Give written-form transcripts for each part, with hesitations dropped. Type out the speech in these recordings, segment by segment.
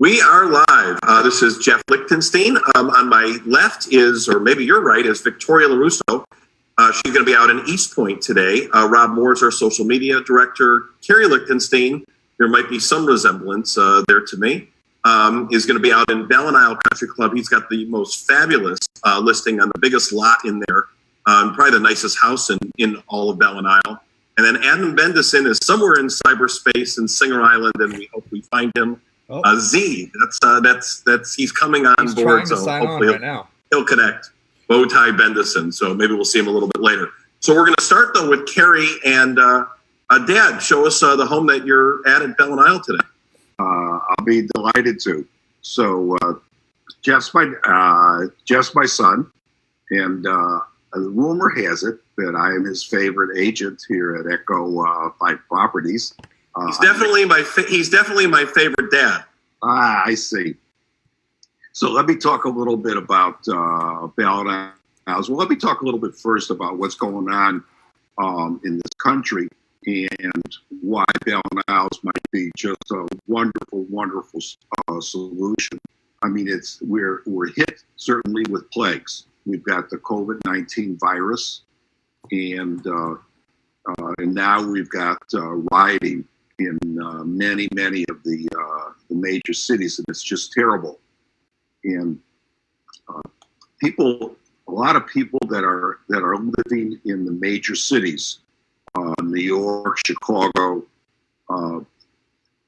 We are live. This is Jeff Lichtenstein. On my left is, or maybe your right, is Victoria Lorusso. She's going to be out in Eastpointe today. Rob Moore is our social media director. Cary Lichtenstein, there might be some resemblance there to me, is going to be out in Ballin Country Club. He's got the most fabulous listing on the biggest lot in there, probably the nicest house in all of Ballin. And then Adam Bendeson is somewhere in cyberspace in Singer Island, and we hope we find him. Z, that's he's coming on he's board, so hopefully he'll connect. Bowtie Bendeson, so maybe we'll see him a little bit later. So we're going to start though with Cary and Dad. Show us the home that you're at Ballin today. I'll be delighted to. So Jeff's my son, and rumor has it that I am his favorite agent here at Echo 5 Properties. He's definitely my favorite dad. I see. So let me talk a little bit about Ballin. Well, let me talk a little bit first about what's going on in this country and why Ballin might be just a wonderful, wonderful solution. I mean, we're hit certainly with plagues. We've got the COVID-19 virus, and now we've got rioting in many of the major cities, and it's just terrible. And a lot of people that are living in the major cities, New York, Chicago,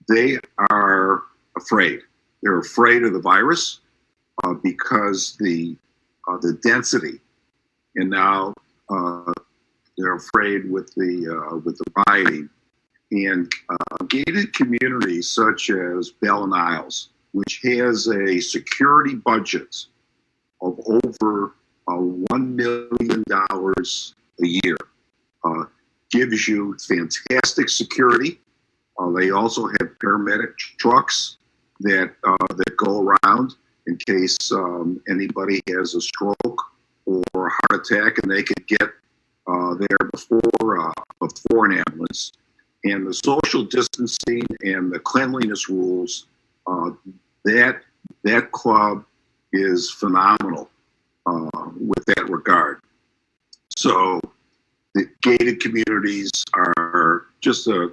they are afraid. They're afraid of the virus because the density, and now they're afraid with the rioting. And gated communities such as Ballin Isles, which has a security budget of over $1 million a year, gives you fantastic security. They also have paramedic trucks that go around in case anybody has a stroke or a heart attack, and they could get there before an ambulance. And the social distancing and the cleanliness rules, that club is phenomenal with that regard. So the gated communities are just in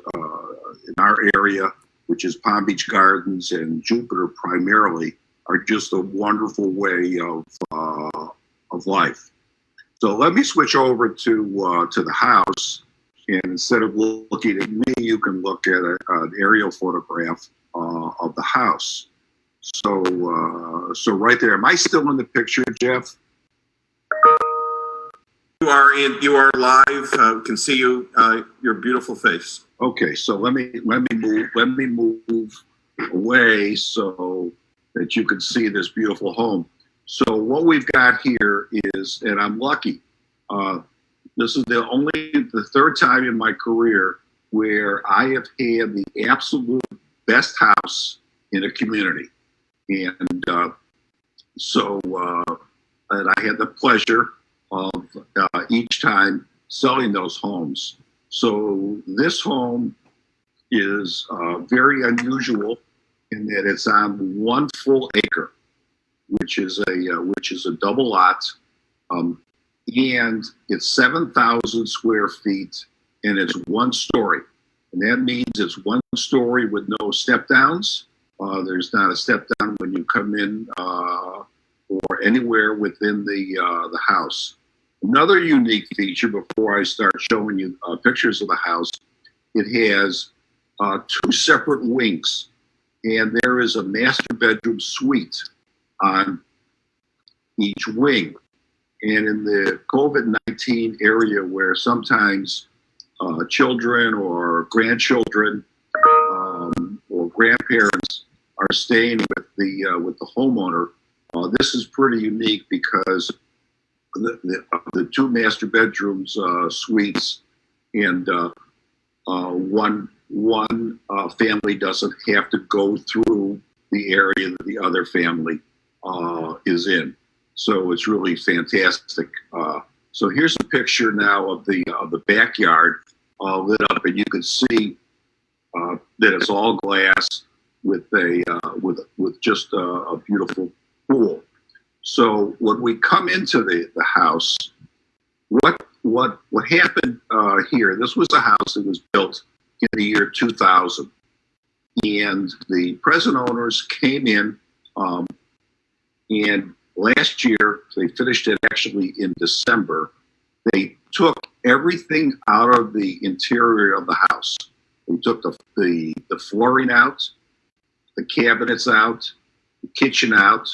our area, which is Palm Beach Gardens and Jupiter primarily, are just a wonderful way of life. So let me switch over to the house. And instead of looking at me, you can look at an aerial photograph of the house. So right there. Am I still in the picture, Jeff? You are live. We can see you. Your beautiful face. Okay. So let me move away so that you can see this beautiful home. So what we've got here is, and I'm lucky. This is the third time in my career where I have had the absolute best house in a community. And and I had the pleasure of each time selling those homes. So this home is very unusual in that it's on 1 full acre, which is a double lot. And it's 7,000 square feet, and it's 1 story. And that means it's 1 story with no step downs. There's not a step down when you come in or anywhere within the house. Another unique feature before I start showing you pictures of the house, it has 2 separate wings, and there is a master bedroom suite on each wing. And in the COVID-19 area where sometimes children or grandchildren or grandparents are staying with the homeowner, this is pretty unique because the 2 master bedrooms suites, and one family doesn't have to go through the area that the other family is in. So it's really fantastic. So here's a picture now of the backyard lit up, and you can see that it's all glass. with with just a beautiful pool. So when we come into the house, what happened here? This was a house that was built in the year 2000, and the present owners came in, and last year they finished it actually in December. They took everything out of the interior of the house. They took the flooring out, the cabinets out, the kitchen out,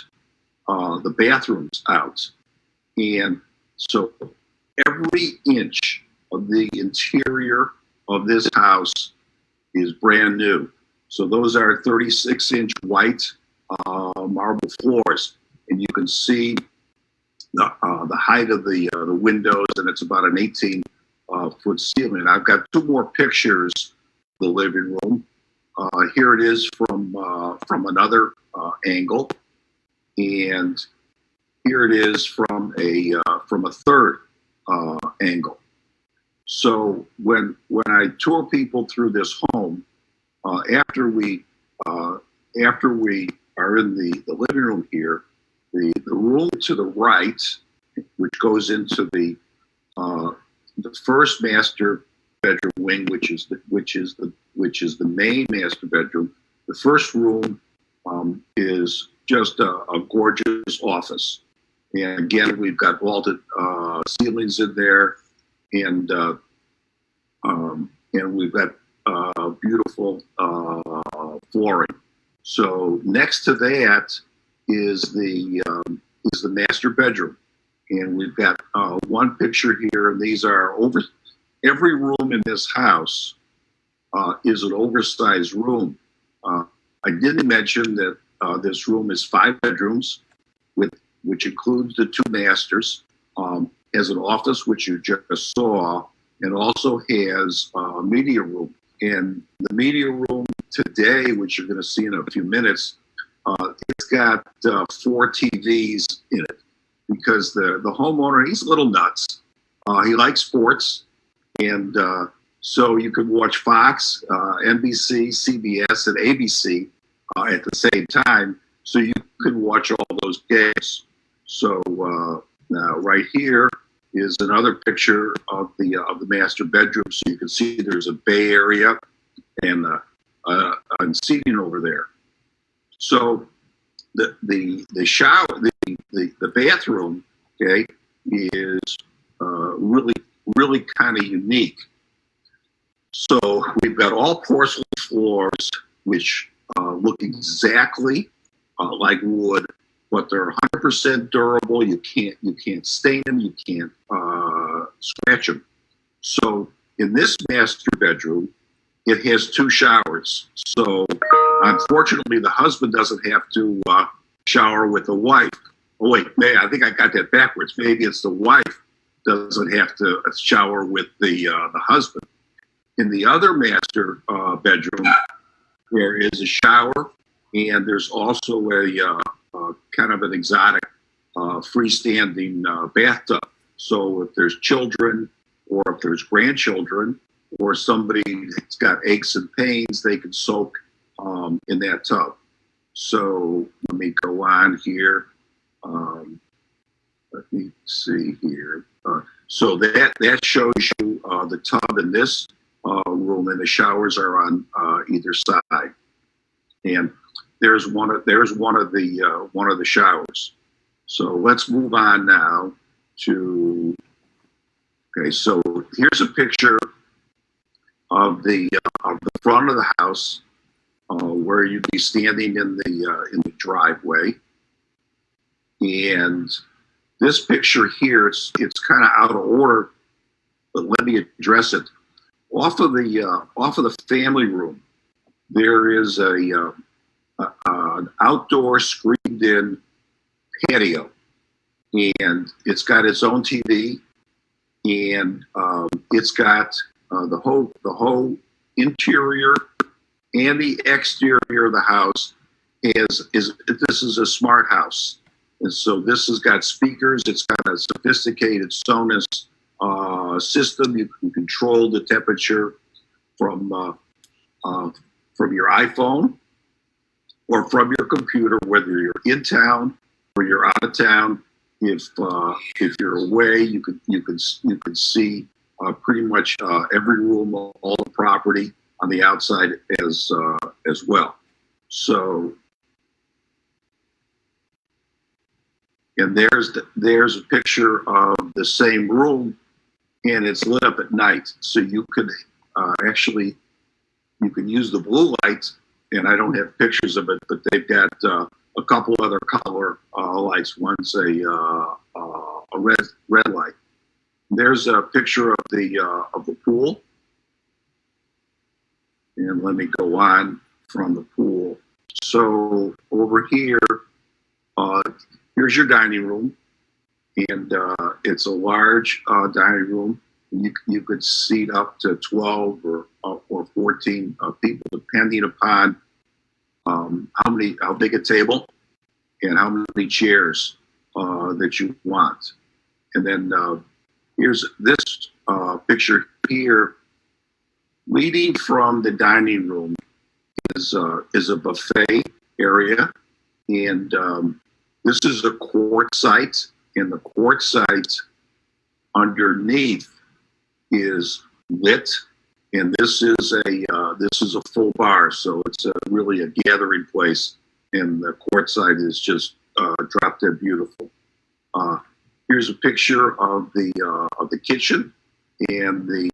the bathrooms out. And so every inch of the interior of this house is brand new. So those are 36-inch white marble floors. And you can see the height of the windows, and it's about an 18-foot ceiling. I've got two more pictures of the living room. Here it is from another angle, and here it is from a third angle. So when I tour people through this home, after we are in the living room here, the room to the right, which goes into the first master bedroom wing, which is the main master bedroom. The first room is just a gorgeous office, and again we've got vaulted ceilings in there, and we've got beautiful flooring. So next to that is the master bedroom, and we've got one picture here, and these are over. Every room in this house is an oversized room. I didn't mention that this room is 5 bedrooms, which includes the 2 masters, has an office, which you just saw, and also has a media room. And the media room today, which you're going to see in a few minutes, it's got 4 TVs in it, because the homeowner, he's a little nuts. He likes sports, and so you can watch Fox, NBC, CBS, and ABC at the same time, so you can watch all those games. So now right here is another picture of the master bedroom, so you can see there's a bay area and seating over there. So the shower, the bathroom, okay, is really kind of unique. So we've got all porcelain floors, which look exactly like wood, but they're 100% durable. You can't stain them. You can't scratch them. So in this master bedroom, it has 2 showers. So unfortunately, the husband doesn't have to shower with the wife. Oh wait, I think I got that backwards. Maybe it's the wife doesn't have to shower with the husband. In the other master bedroom, there is a shower, and there's also a kind of an exotic freestanding bathtub. So if there's children, or if there's grandchildren, or somebody that's got aches and pains, they can soak in that tub. So let me go on here. Let me see here. So that shows you the tub in this room, and the showers are on either side. And there's one of the showers. So let's move on now to. Okay, so here's a picture of the front of the house, where you'd be standing in the driveway. And this picture here, it's kind of out of order, but let me address it. Off of the family room, there is an outdoor screened-in patio, and it's got its own TV, and it's got the whole interior and the exterior of the house this is a smart house. And so this has got speakers. It's got a sophisticated Sonos system. You can control the temperature from your iPhone. or from your computer, whether you're in town or you're out of town. If you're away, you can see pretty much every room, all the property on the outside as well. So, and there's a picture of the same room, and it's lit up at night. So you could actually you can use the blue light, and I don't have pictures of it, but they've got a couple other color lights. One's a red light. There's a picture of the pool, and let me go on from the pool. So over here, here's your dining room, and it's a large dining room. You could seat up to 12 or 14 people, depending upon how big a table and how many chairs that you want. And then here's this picture here. Leading from the dining room is a buffet area, and this is the quartzite, and the quartzite underneath is lit, and this is a full bar, so it's really a gathering place, and the quartzite is just drop dead beautiful. Here's a picture of the kitchen, and the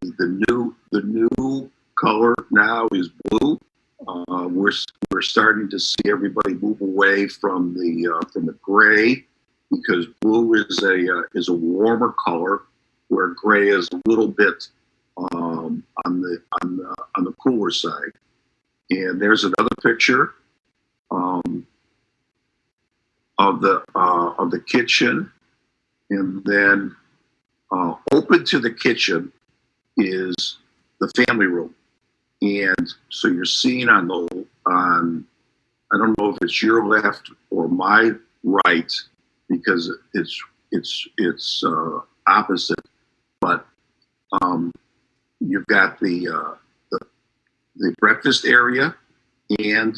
new color now is blue. We're starting to see everybody move away from the gray, because blue is a warmer color, where gray is a little bit on the cooler side. And there's another picture of the kitchen, and then open to the kitchen is the family room. And so you're seeing on I don't know if it's your left or my right, because it's opposite, but you've got the breakfast area and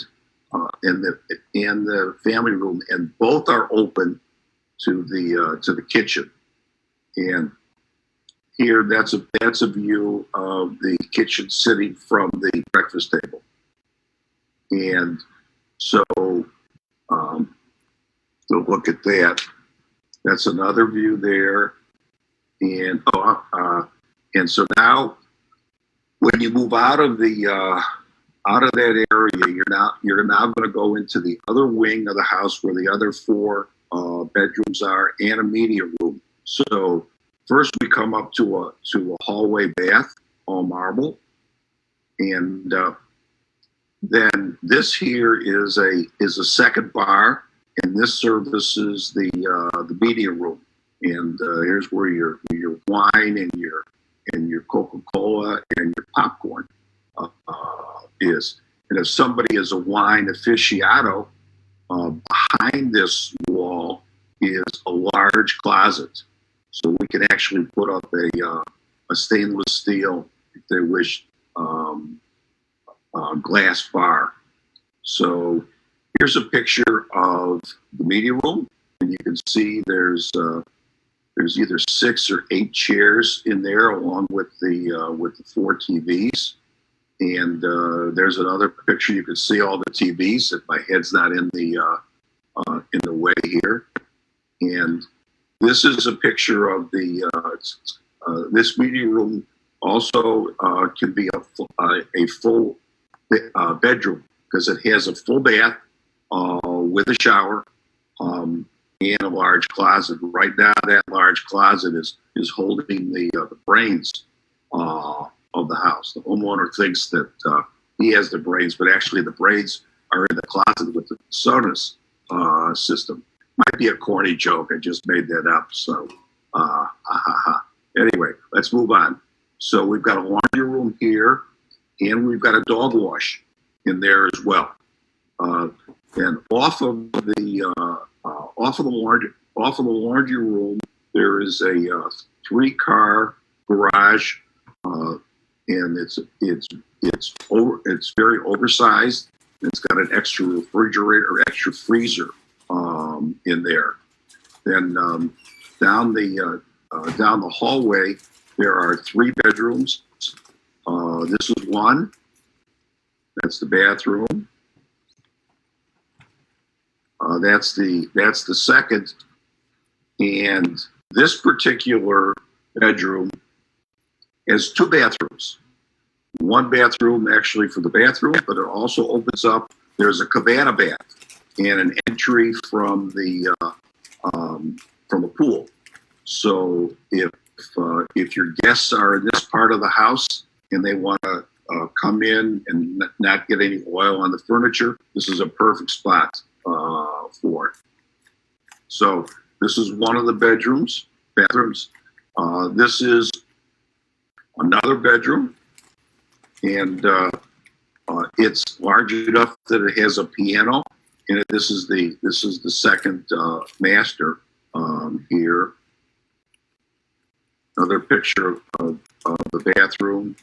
the family room, and both are open to the kitchen. And here, that's a view of the kitchen sitting from the breakfast table. And so, look at that. That's another view there. And so now, when you move out of that area, you're now going to go into the other wing of the house, where the other 4 bedrooms are, and a media room. So first we come up to a hallway bath, all marble, and then this here is a second bar, and this services the media room. And here's where your wine and your Coca-Cola and your popcorn is. And if somebody is a wine aficionado, behind this wall is a large closet. So we can actually put up a stainless steel, if they wish, glass bar. So here's a picture of the media room, and you can see there's either 6 or 8 chairs in there, along with the 4 TVs. And there's another picture. You can see all the TVs. If my head's not in the way here. And this is a picture of this meeting room. Also can be a full bedroom, because it has a full bath with a shower and a large closet. Right now, that large closet is holding the brains of the house. The homeowner thinks that he has the brains, but actually the brains are in the closet with the Sonos system. Might be a corny joke. I just made that up. So, anyway, let's move on. So we've got a laundry room here, and we've got a dog wash in there as well. And off of the laundry room, there is a 3-car garage, and it's very oversized. It's got an extra refrigerator, or extra freezer in there. Then down the hallway, there are 3 bedrooms. This is one. That's the bathroom. That's the second. And this particular bedroom has 2 bathrooms. One bathroom actually for the bathroom, but it also opens up. There's a cabana bath and an entry from a pool. So if your guests are in this part of the house and they want to come in and not get any oil on the furniture, this is a perfect spot for it. So this is one of the bathrooms. This is another bedroom, and it's large enough that it has a piano. And this is the second master here. Another picture of the bathroom.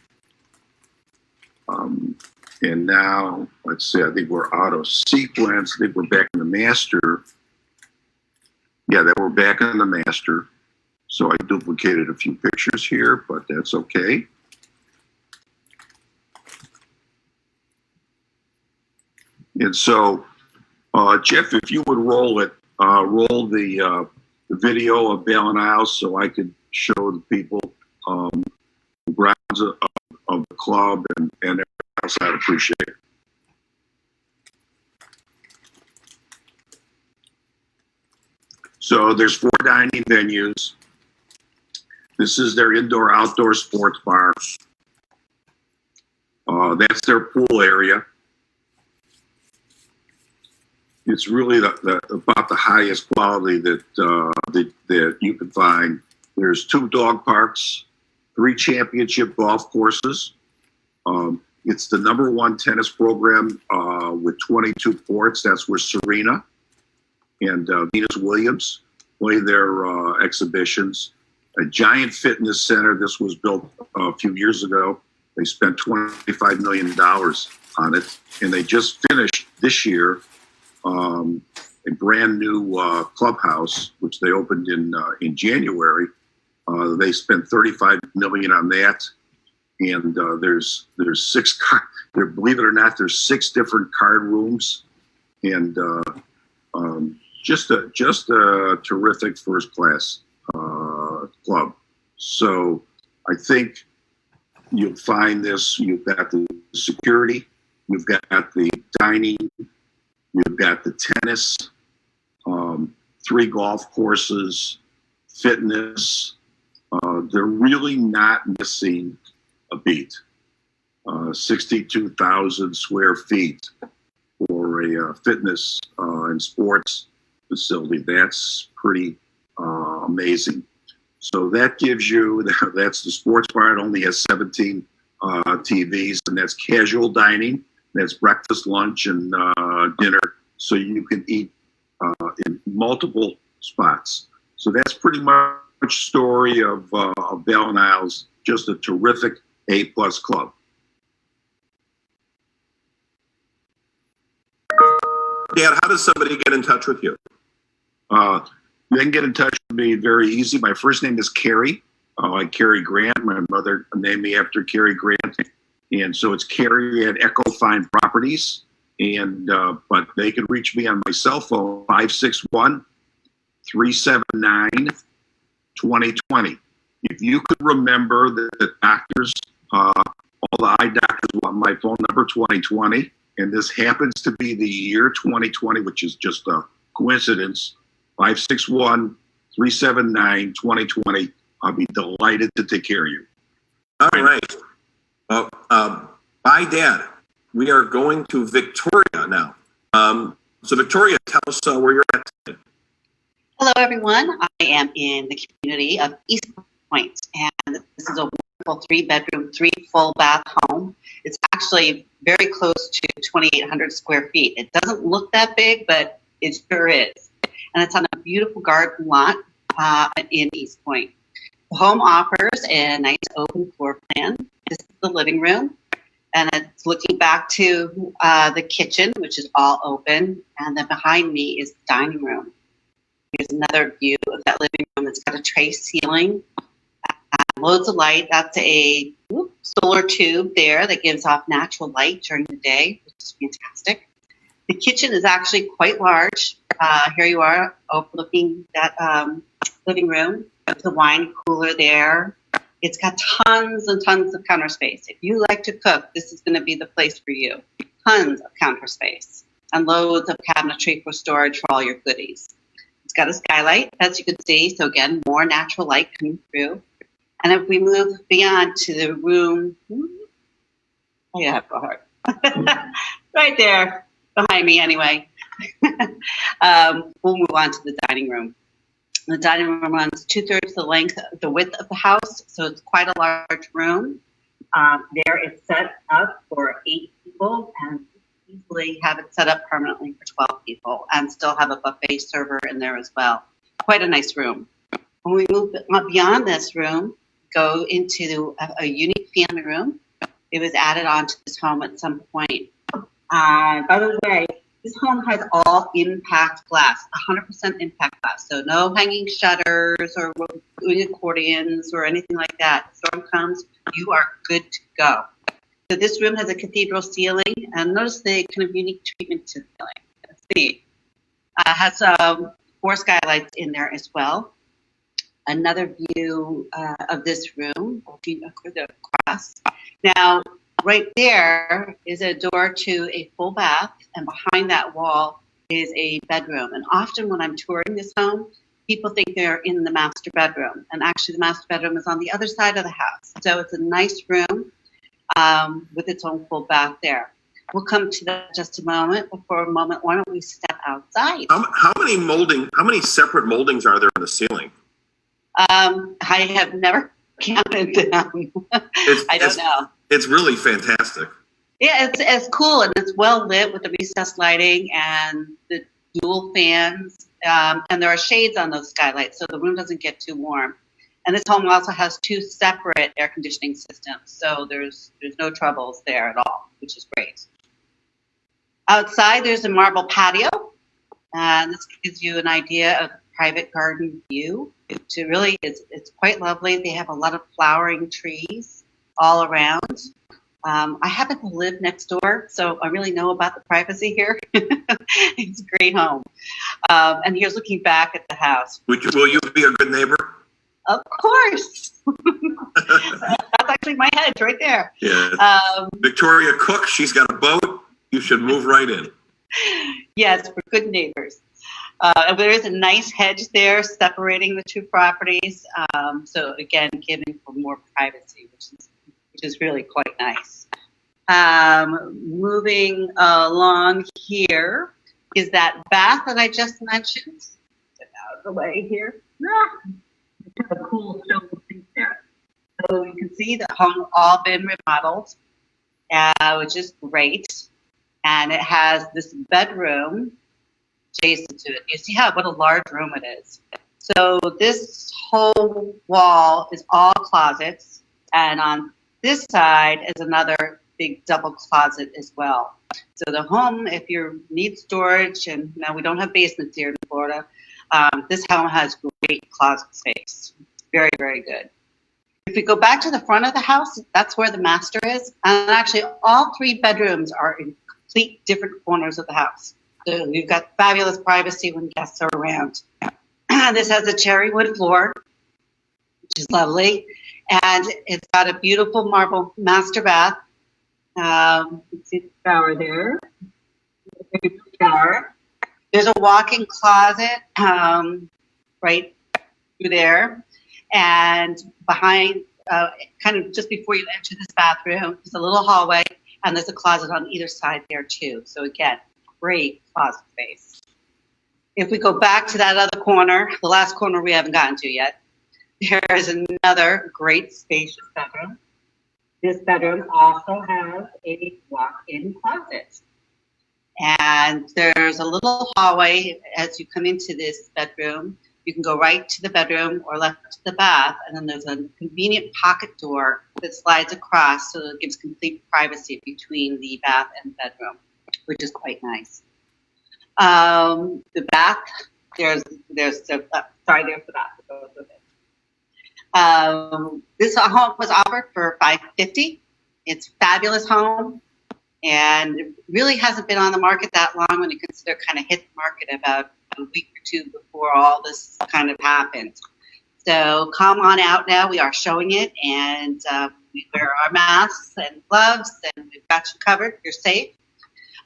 And now, let's see, I think we're out of sequence. I think we're back in the master. Yeah, that we're back in the master. So I duplicated a few pictures here, but that's okay. And so, Jeff, if you would roll the video of Bell and Isles so I could show the people the grounds of the club and everything else, I'd appreciate it. So there's 4 dining venues. This is their indoor-outdoor sports bar. That's their pool area. It's really about the highest quality that you can find. There's 2 dog parks, 3 championship golf courses. It's the #1 tennis program with 22 courts. That's where Serena and Venus Williams play their exhibitions. A giant fitness center. This was built a few years ago. They spent $25 million on it, and they just finished this year a brand new clubhouse, which they opened in January. They spent $35 million on that, and there's 6 believe it or not, there's 6 different card rooms, and just a terrific first class club. So I think you'll find this. You've got the security, you've got the dining, you've got the tennis, 3 golf courses, fitness. They're really not missing a beat. 62,000 square feet for a fitness and sports facility. That's pretty amazing. So that gives you, that's the sports bar. It only has 17 TVs, and that's casual dining. That's breakfast, lunch, and dinner. So you can eat in multiple spots. So that's pretty much story of Bell and Isles. Just a terrific A+ club. Dad, how does somebody get in touch with you? They can get in touch with me very easy. My first name is Cary, like Cary Grant. My mother named me after Cary Grant. And so it's Cary at Echo Fine Properties. And but they can reach me on my cell phone, 561-379-2020. If you could remember the doctors, all the eye doctors want my phone number, 2020. And this happens to be the year 2020, which is just a coincidence. 561-379-2020. I'll be delighted to take care of you. All right. Bye, Dad. We are going to Victoria now. So, Victoria, tell us where you're at today. Hello, everyone. I am in the community of Eastpointe, and this is a wonderful 3-bedroom, 3 full bath home. It's actually very close to 2,800 square feet. It doesn't look that big, but it sure is. And it's on a beautiful garden lot in Eastpointe. The home offers a nice open floor plan. This is the living room. And it's looking back to the kitchen, which is all open. And then behind me is the dining room. Here's another view of that living room. It's got a tray ceiling, loads of light. That's a solar tube there that gives off natural light during the day, which is fantastic. The kitchen is actually quite large. Here you are overlooking that living room. There's a wine cooler there. It's got tons and tons of counter space. If you like to cook, this is going to be the place for you. Tons of counter space and loads of cabinetry for storage for all your goodies. It's got a skylight, as you can see. So again, more natural light coming through. And if we move beyond to the room, right there behind me anyway. We'll move on to the dining room. The dining room runs 2/3 the width of the house, so it's quite a large room. There it's set up for 8 people, and easily have it set up permanently for 12 people, and still have a buffet server in there as well. Quite a nice room. When we move beyond this room, go into a unique family room. It was added onto this home at some point. By the way, this home has all impact glass, 100% impact glass. So no hanging shutters or accordions or anything like that. The storm comes, you are good to go. So this room has a cathedral ceiling, and notice the kind of unique treatment to the ceiling. Let's see. Has 4 skylights in there as well. Another view of this room, across. Now, right there is a door to a full bath, and behind that wall is a bedroom. And often when I'm touring this home, people think they're in the master bedroom, and actually the master bedroom is on the other side of the house. So it's a nice room with its own full bath there. We'll come to that in just a moment. But for a moment, why don't we step outside? How many separate moldings are there in the ceiling? I have never counted them. I don't know. It's really fantastic. Yeah, it's cool, and it's well lit with the recessed lighting and the dual fans. And there are shades on those skylights, so the room doesn't get too warm. And this home also has 2 separate air conditioning systems, so there's no troubles there at all, which is great. Outside, there's a marble patio, and this gives you an idea of the private garden view. It's quite lovely. They have a lot of flowering trees all around. I happen to live next door, so I really know about the privacy here. It's a great home. And here's looking back at the house. Will you be a good neighbor? Of course. That's actually my hedge right there. Yeah. Victoria Cook, she's got a boat. You should move right in. Yes, we're good neighbors. There is a nice hedge there separating the 2 properties. So again, giving for more privacy, which is really quite nice. Moving along here is that bath that I just mentioned. Get out of the way here. A cool stone sink there. So you can see the home all been remodeled, which is great. And it has this bedroom adjacent to it. You see what a large room it is. So this whole wall is all closets, and on this side is another big double closet as well. So the home, if you need storage, and we don't have basements here in Florida, this home has great closet space. Very, very good. If we go back to the front of the house, that's where the master is. And actually, all 3 bedrooms are in complete different corners of the house. So you've got fabulous privacy when guests are around. This has a cherry wood floor, which is lovely. And it's got a beautiful marble master bath. You can see the shower there. There's a walk-in closet right through there. And behind, kind of just before you enter this bathroom, there's a little hallway, and there's a closet on either side there too. So again, great closet space. If we go back to that other corner, the last corner we haven't gotten to yet, there is another great spacious bedroom. This bedroom also has a walk-in closet. And there's a little hallway as you come into this bedroom. You can go right to the bedroom or left to the bath, and then there's a convenient pocket door that slides across, so it gives complete privacy between the bath and bedroom, which is quite nice. The bath, there's the sorry, there's the bath that goes with it. This home was offered for $550. It's a fabulous home, and it really hasn't been on the market that long when you consider kind of hit the market about a week or two before all this kind of happened. So come on out now. We are showing it, and we wear our masks and gloves, and we've got you covered. You're safe.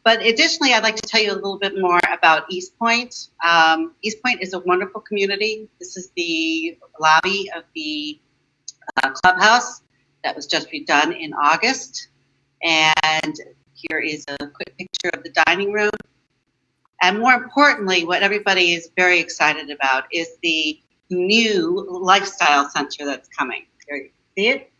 But additionally, I'd like to tell you a little bit more about Eastpointe. Eastpointe is a wonderful community. This is the lobby of the clubhouse that was just redone in August. And here is a quick picture of the dining room. And more importantly, what everybody is very excited about is the new lifestyle center that's coming. Here you see it.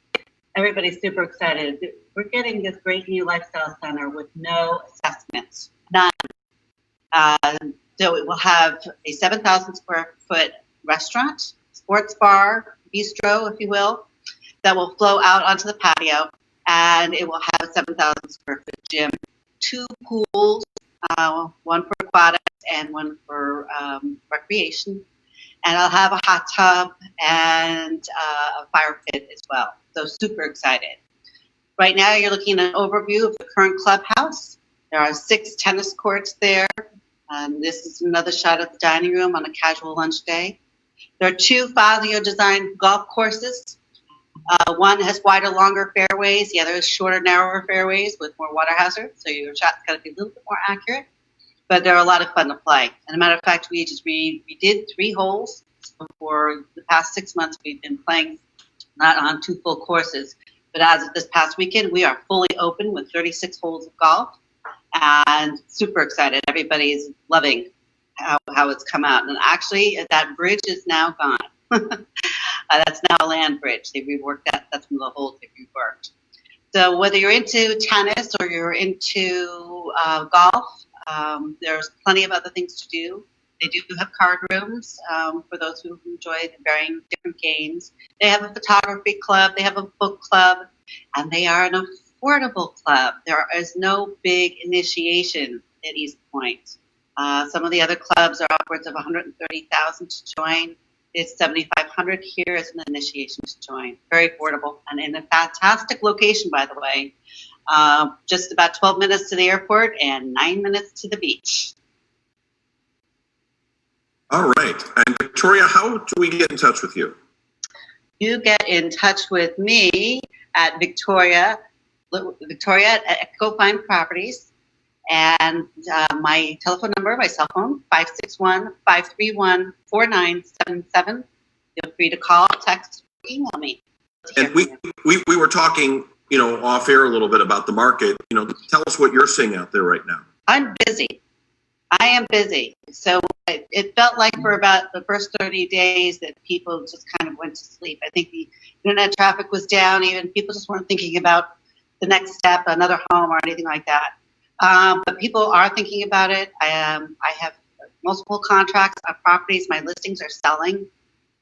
Everybody's super excited. We're getting this great new lifestyle center with no assessments, none. So it will have a 7,000 square foot restaurant, sports bar, bistro, if you will, that will flow out onto the patio, and it will have a 7,000 square foot gym, 2 pools, one for aquatics and one for recreation. And I'll have a hot tub and a fire pit as well. So super excited. Right now you're looking at an overview of the current clubhouse. There are 6 tennis courts there. This is another shot of the dining room on a casual lunch day. There are 2 Fazio designed golf courses. One has wider, longer fairways. The other is shorter, narrower fairways with more water hazards. So your shot's got to be a little bit more accurate. But they're a lot of fun to play. And a matter of fact, we did 3 holes. So for the past 6 months, we've been playing not on 2 full courses. But as of this past weekend, we are fully open with 36 holes of golf. And super excited. Everybody's loving how it's come out. And actually, that bridge is now gone. That's now a land bridge. They reworked that. That's one of the holes they reworked. So whether you're into tennis or you're into golf, there's plenty of other things to do. They do have card rooms for those who enjoy the varying different games. They have a photography club. They have a book club. And they are an affordable club. There is no big initiation at Eastpointe. Some of the other clubs are upwards of $130,000 to join. It's $7,500 here as an initiation to join. Very affordable and in a fantastic location, by the way. Just about 12 minutes to the airport and 9 minutes to the beach. All right. And Victoria, how do we get in touch with you? You get in touch with me at Victoria at Echo Fine Properties. And my telephone number, my cell phone, 561-531-4977. Feel free to call, text, or email me. And we were talking, off air a little bit about the market. Tell us what you're seeing out there right now. I'm busy. I am busy. So it felt like for about the first 30 days that people just kind of went to sleep. I think the internet traffic was down. Even people just weren't thinking about the next step, another home or anything like that. But people are thinking about it. I have multiple contracts on properties. My listings are selling.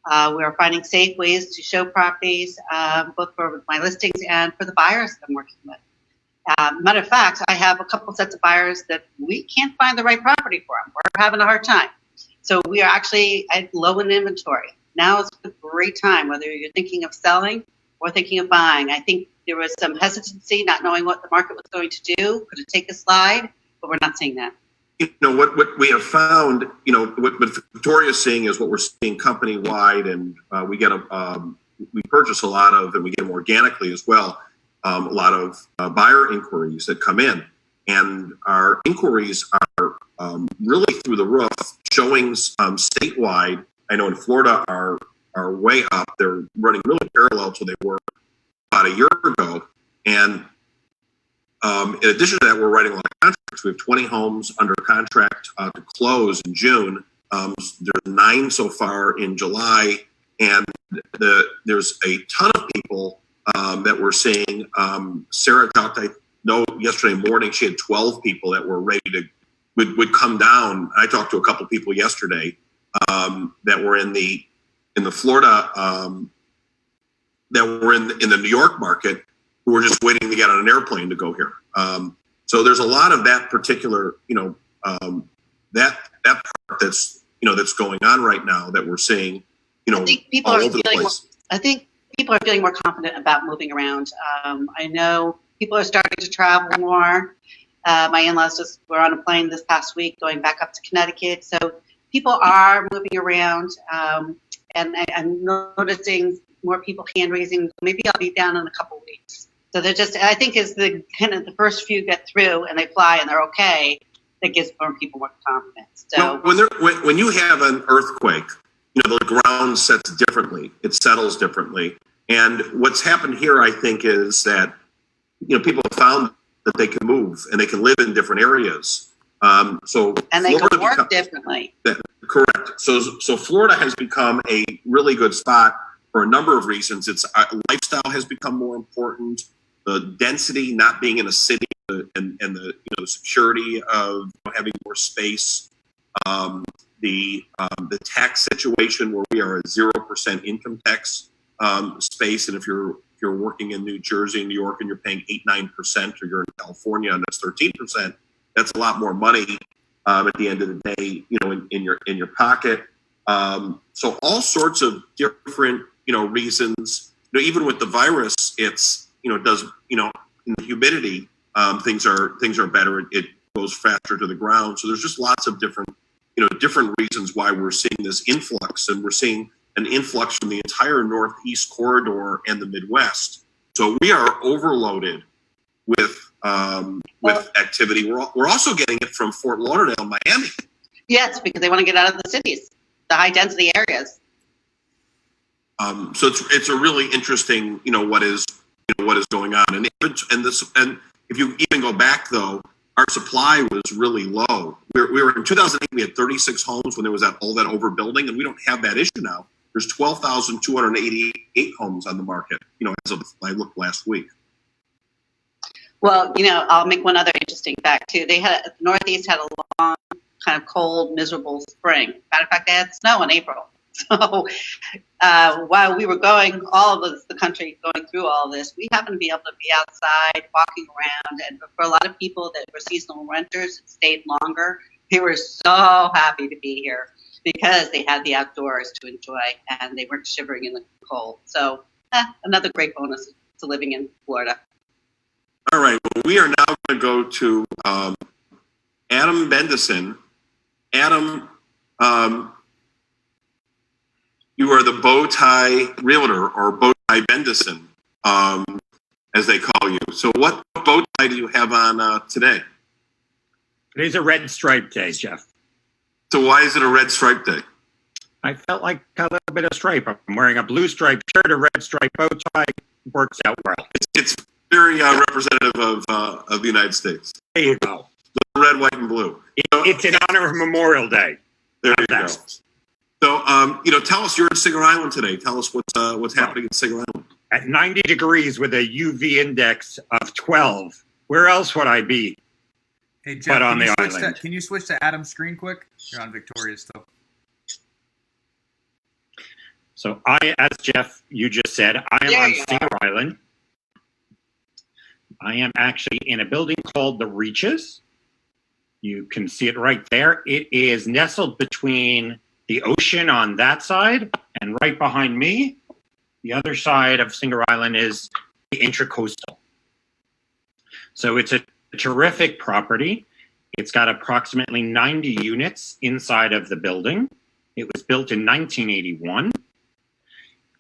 We are finding safe ways to show properties, both for my listings and for the buyers that I'm working with. Matter of fact, I have a couple sets of buyers that we can't find the right property for them. We're having a hard time. So we are actually at low in inventory. Now is a great time, whether you're thinking of selling or thinking of buying. I think there was some hesitancy, not knowing what the market was going to do. Could it take a slide? But we're not seeing that. What we have found, what Victoria's seeing is what we're seeing company-wide, and we purchase a lot of, and we get them organically as well, a lot of buyer inquiries that come in. And our inquiries are really through the roof. Showings statewide, I know in Florida are way up. They're running really parallel to they were about a year ago. And in addition to that, we're writing a lot of contracts. We have 20 homes under contract to close in June. There's 9 so far in July. And there's a ton of people that we're seeing. Sarah talked, I know yesterday morning, she had 12 people that were ready to, would come down. I talked to a couple people yesterday that were in the Florida that were in the New York market who were just waiting to get on an airplane to go here. So there's a lot of that particular, that part that's going on right now that we're seeing, I think people all are over the feeling. place. I think people are feeling more confident about moving around. I know people are starting to travel more. My in-laws just were on a plane this past week going back up to Connecticut. So people are moving around, and I'm noticing more people hand raising. Maybe I'll be down in a couple of weeks. So they're just, I think, as the first few get through and they fly and they're okay, that gives more people more confidence. So when you have an earthquake, the ground sets differently. It settles differently. And what's happened here, I think, is that people have found that they can move and they can live in different areas. And they can work differently. Correct. So Florida has become a really good spot for a number of reasons. Its lifestyle has become more important. The density, not being in a city, and the security of having more space. The tax situation where we are a 0% income tax space, and if you're working in New Jersey, New York, and you're paying 8-9%, or you're in California and that's 13%, that's a lot more money at the end of the day, in your pocket. So all sorts of different reasons. Even with the virus, it's does in the humidity, things are better. It goes faster to the ground. So there's just lots of different reasons why we're seeing this influx, and we're seeing an influx from the entire Northeast corridor and the Midwest. So we are overloaded with activity. We're also getting it from Fort Lauderdale, Miami. Yes, because they want to get out of the cities, the high density areas. So it's a really interesting, what is going on, and if you even go back though, our supply was really low. We were in 2008. We had 36 homes when there was all that overbuilding, and we don't have that issue now. There's 12,288 homes on the market. As of I looked last week. Well, I'll make one other interesting fact too. The Northeast had a long, kind of cold, miserable spring. Matter of fact, they had snow in April. So while we were all of the country going through all of this, we happened to be able to be outside, walking around. And for a lot of people that were seasonal renters and stayed longer, they were so happy to be here because they had the outdoors to enjoy and they weren't shivering in the cold. So another great bonus to living in Florida. All right. Well, we are now going to go to Adam Bendeson. Adam, you are the bow tie realtor, or bow tie Bendeson, as they call you. So what bow tie do you have on today? Today's a red stripe day, Jeff. So why is it a red stripe day? I felt like a little bit of stripe. I'm wearing a blue striped shirt, a red striped bow tie. Works out well. It's very representative of the United States. There you go. The red, white, and blue. It's in honor of Memorial Day. There you go. So, tell us, you're in Singer Island today. Tell us what's happening in Singer Island. At 90 degrees with a UV index of 12. Where else would I be? Hey, Jeff, but on the island. Can you switch to Adam's screen quick? You're on Victoria still. So as Jeff, you just said, I am on Singer Island. I am actually in a building called The Reaches. You can see it right there. It is nestled between the ocean on that side, and right behind me, the other side of Singer Island is the Intracoastal. So it's a terrific property. It's got approximately 90 units inside of the building. It was built in 1981.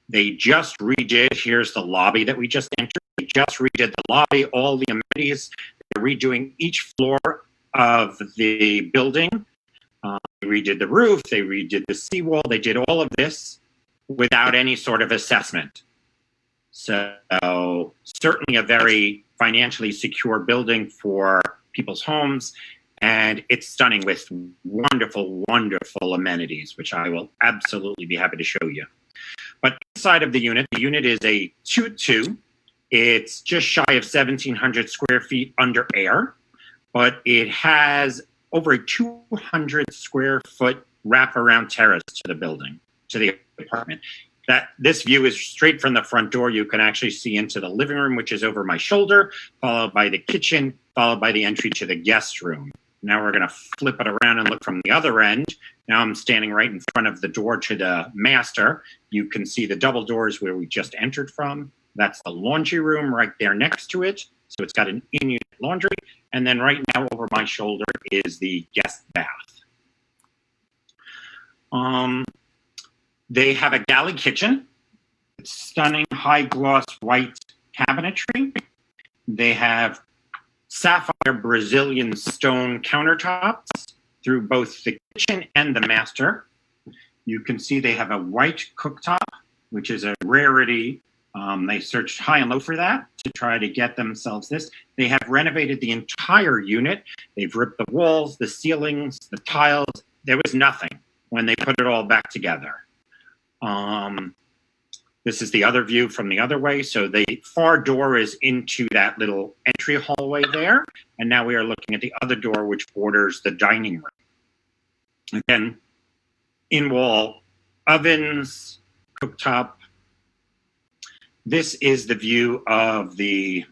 They just redid, here's the lobby that we just entered. They just redid the lobby, all the amenities. They're redoing each floor of the building. They redid the roof, they redid the seawall, they did all of this without any sort of assessment. So certainly a very financially secure building for people's homes, and it's stunning with wonderful, wonderful amenities, which I will absolutely be happy to show you. But inside of the unit is a 2-2. It's just shy of 1,700 square feet under air, but it has over a 200 square foot wraparound terrace to the building, to the apartment. This view is straight from the front door. You can actually see into the living room, which is over my shoulder, followed by the kitchen, followed by the entry to the guest room. Now we're going to flip it around and look from the other end. Now I'm standing right in front of the door to the master. You can see the double doors where we just entered from. That's the laundry room right there next to it. So it's got an in-unit laundry. And then right now over my shoulder is the guest bath. They have a galley kitchen. It's stunning high gloss white cabinetry. They have sapphire Brazilian stone countertops through both the kitchen and the master. You can see they have a white cooktop, which is a rarity. They searched high and low for that to try to get themselves this. They have renovated the entire unit. They've ripped the walls, the ceilings, the tiles. There was nothing when they put it all back together. This is the other view from the other way. So the far door is into that little entry hallway there. And now we are looking at the other door, which borders the dining room. Again, in-wall ovens, cooktop. This is the view of the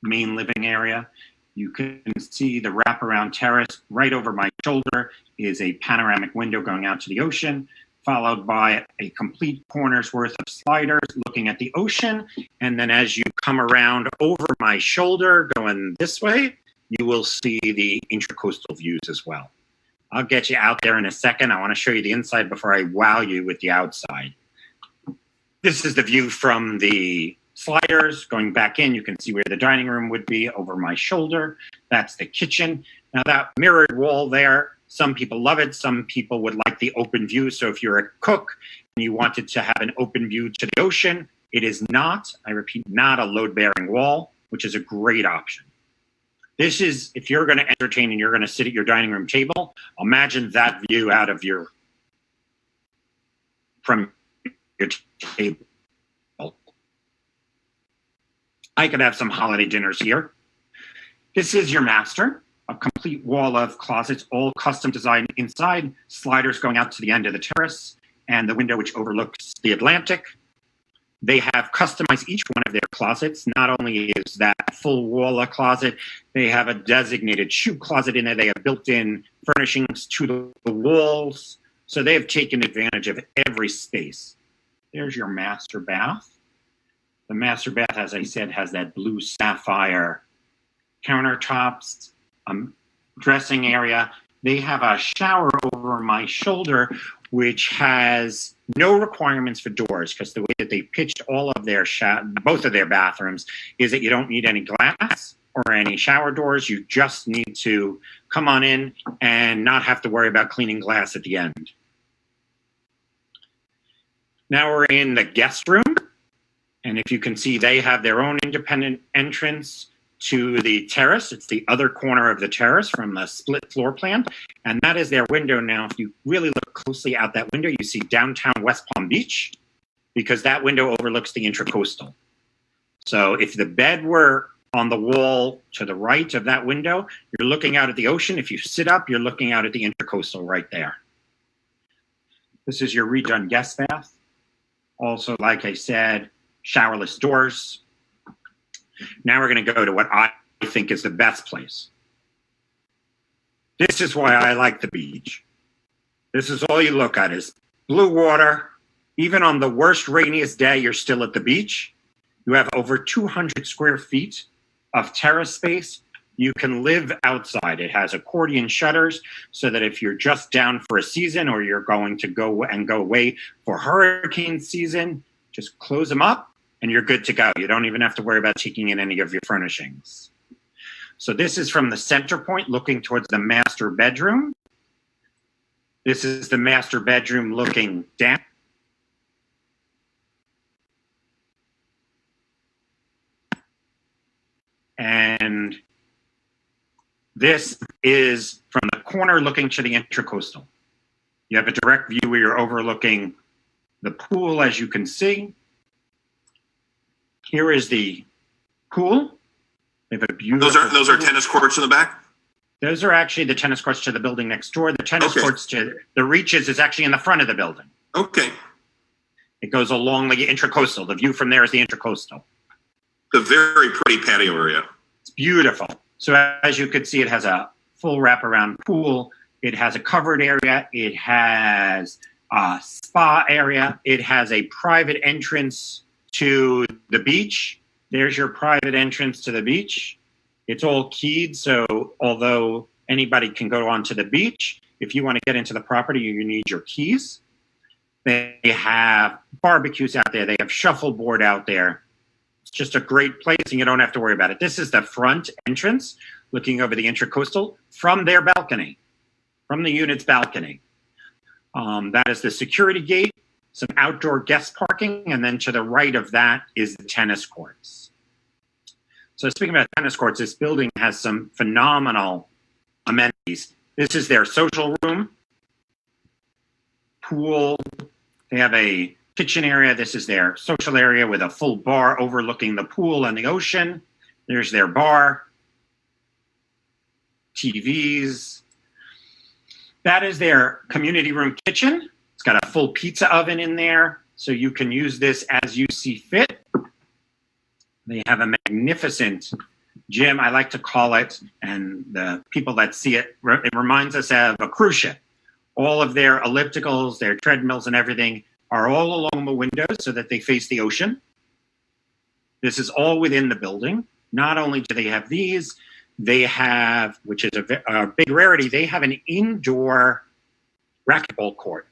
main living area. You can see the wraparound terrace. Right over my shoulder is a panoramic window going out to the ocean, followed by a complete corner's worth of sliders looking at the ocean. And then as you come around over my shoulder going this way, you will see the intracoastal views as well. I'll get you out there in a second. I want to show you the inside before I wow you with the outside. This is the view from the sliders. Going back in, you can see where the dining room would be over my shoulder. That's the kitchen. Now that mirrored wall there, some people love it. Some people would like the open view. So if you're a cook and you wanted to have an open view to the ocean, it is not, I repeat, not a load-bearing wall, which is a great option. This is, if you're going to entertain and you're going to sit at your dining room table, imagine that view out of your, from your table. I could have some holiday dinners here. This is your master, a complete wall of closets, all custom designed inside, sliders going out to the end of the terrace, and the window which overlooks the Atlantic. They have customized each one of their closets. Not only is that full wall a closet, they have a designated shoe closet in there. They have built-in furnishings to the walls. So they have taken advantage of every space. There's your master bath. The master bath, as I said, has that blue sapphire countertops, dressing area. They have a shower over my shoulder, which has no requirements for doors, because the way that they pitched all of their both of their bathrooms is that you don't need any glass or any shower doors. You just need to come on in and not have to worry about cleaning glass at the end. Now we're in the guest room. And if you can see, they have their own independent entrance to the terrace. It's the other corner of the terrace from the split floor plan. And that is their window. Now, if you really look closely out that window, you see downtown West Palm Beach, because that window overlooks the Intracoastal. So if the bed were on the wall to the right of that window, you're looking out at the ocean. If you sit up, you're looking out at the Intracoastal right there. This is your redone guest bath. Also, like I said, showerless doors. Now we're going to go to what I think is the best place. This is why I like the beach. This is all you look at is blue water. Even on the worst, rainiest day, you're still at the beach. You have over 200 square feet of terrace space. You can live outside. It has accordion shutters so that if you're just down for a season or you're going to go away for hurricane season, just close them up and you're good to go. You don't even have to worry about taking in any of your furnishings. So this is from the center point looking towards the master bedroom. This is the master bedroom looking down. And this is from the corner looking to the Intracoastal. You have a direct view where you're overlooking the pool, as you can see. Here is the pool. They have a beautiful Those are tennis courts in the back? Those are actually the tennis courts to the building next door. The tennis courts to the Reaches is actually in the front of the building. Okay. It goes along the intracoastal. The view from there is the intracoastal. The very pretty patio area. It's beautiful. So as you could see, it has a full wraparound pool. It has a covered area. It has a spa area. It has a private entrance to the beach. There's your private entrance to the beach. It's all keyed, so although anybody can go onto the beach, if you want to get into the property, you need your keys. They have barbecues out there. They have shuffleboard out there. It's just a great place, and you don't have to worry about it. This is the front entrance, looking over the intracoastal from their balcony, from the unit's balcony. That is the security gate, some outdoor guest parking, and then to the right of that is the tennis courts. So speaking about tennis courts, this building has some phenomenal amenities. This is their social room, pool. They have a kitchen area. This is their social area with a full bar overlooking the pool and the ocean. There's their bar, TVs. That is their community room kitchen. It's got a full pizza oven in there, so you can use this as you see fit. They have a magnificent gym, I like to call it, and the people that see it, it reminds us of a cruise ship. All of their ellipticals, their treadmills and everything are all along the windows so that they face the ocean. This is all within the building. Not only do they have these, they have, which is a big rarity, they have an indoor racquetball court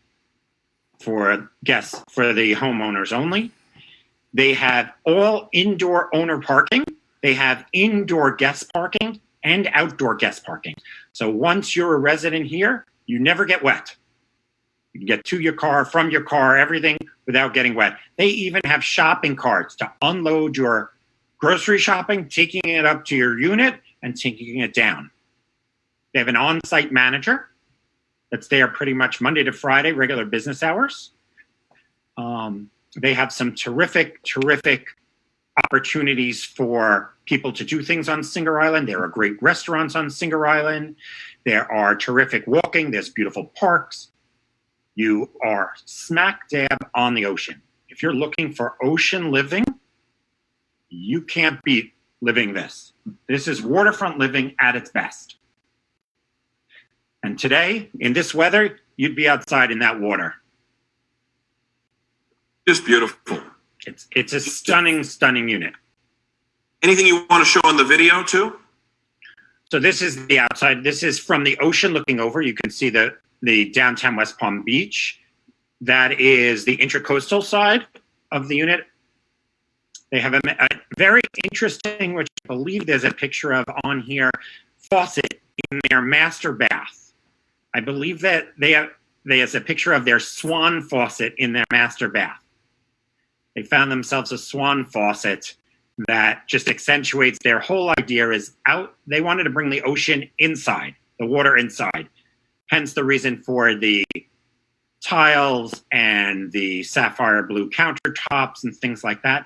for guests, for the homeowners only. They have all indoor owner parking. They have indoor guest parking and outdoor guest parking. So once you're a resident here, you never get wet. You can get to your car, from your car, everything without getting wet. They even have shopping carts to unload your grocery shopping, taking it up to your unit and taking it down. They have an on-site manager that's there pretty much Monday to Friday, regular business hours. They have some terrific opportunities for people to do things on Singer Island. There are great restaurants on Singer Island. There are terrific walking. There's beautiful parks. You are smack dab on the ocean. If you're looking for ocean living, you can't beat living this. This is waterfront living at its best. And today, in this weather, you'd be outside in that water. Just beautiful. It's a stunning unit. Anything you want to show on the video too? So this is the outside. This is from the ocean looking over. You can see the downtown West Palm Beach. That is the intracoastal side of the unit. They have a very interesting, which I believe there's a picture of on here, faucet in their master bath. I believe that there's a picture of their swan faucet in their master bath. They found themselves a swan faucet that just accentuates their whole idea is out. They wanted to bring the ocean inside, the water inside. Hence the reason for the tiles and the sapphire blue countertops and things like that.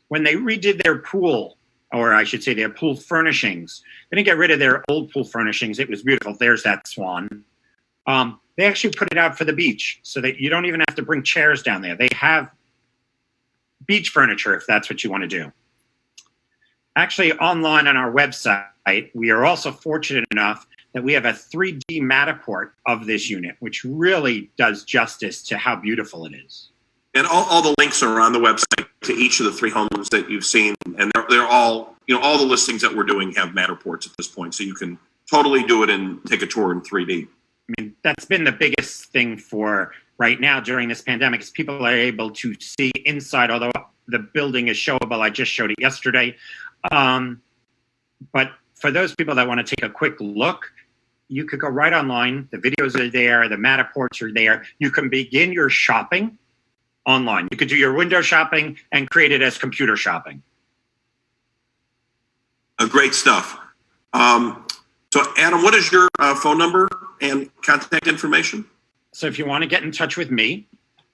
When they redid their pool, or I should say their pool furnishings, they didn't get rid of their old pool furnishings. It was beautiful. There's that swan. They actually put it out for the beach so that you don't even have to bring chairs down there. They have beach furniture if that's what you want to do. Actually, online on our website, we are also fortunate enough that we have a 3D Matterport of this unit, which really does justice to how beautiful it is. And all the links are on the website to each of the 3 homes that you've seen, and they're all, all the listings that we're doing have Matterports at this point, so you can totally do it and take a tour in 3D. I mean, that's been the biggest thing for right now during this pandemic is people are able to see inside, although the building is showable. I just showed it yesterday. But for those people that want to take a quick look, you could go right online. The videos are there. The Matterports are there. You can begin your shopping online. You could do your window shopping and create it as computer shopping. Great stuff. So, Adam, what is your phone number and contact information? So if you want to get in touch with me,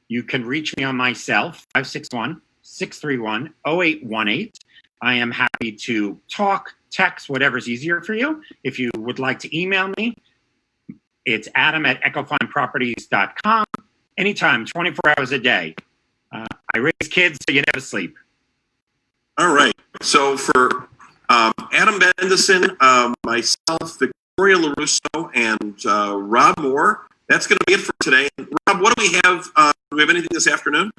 you can reach me on my cell, 561-631-0818. I am happy to talk, text, whatever's easier for you. If you would like to email me, it's adam@echofineproperties.com. Anytime, 24 hours a day. I raise kids so you never sleep. All right. So for Adam Bendeson, myself, Victoria Lorusso, and Rob Moore, that's going to be it for today. Rob, what do we have? Do we have anything this afternoon?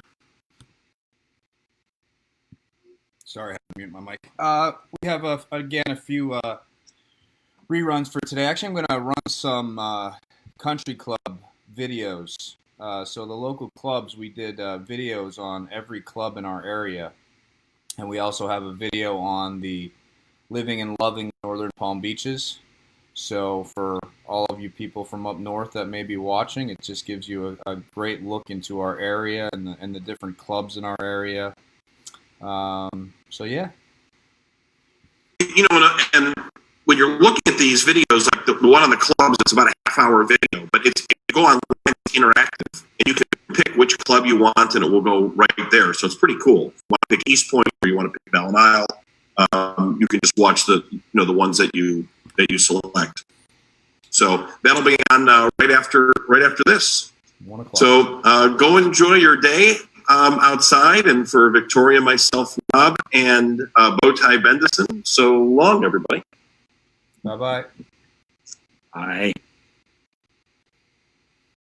Sorry, I had to mute my mic. We have, again, a few reruns for today. Actually, I'm going to run some country club videos. So the local clubs, we did videos on every club in our area. And we also have a video on the living and loving Northern Palm Beaches. So for all of you people from up north that may be watching, it just gives you a great look into our area and the different clubs in our area. So yeah. You know, and when you're looking at these videos, like the one on the clubs, it's about a half-hour video, but if you go online, it's interactive, and you can pick which club you want, and it will go right there. So it's pretty cool. If you want to pick Eastpointe or you want to pick Ballin Isle, you can just watch the ones that you select. So that'll be on right after this. 1 o'clock. So go enjoy your day outside, and for Victoria, myself, Rob, and Bowtie Bendeson, so long, everybody. Bye-bye. Bye.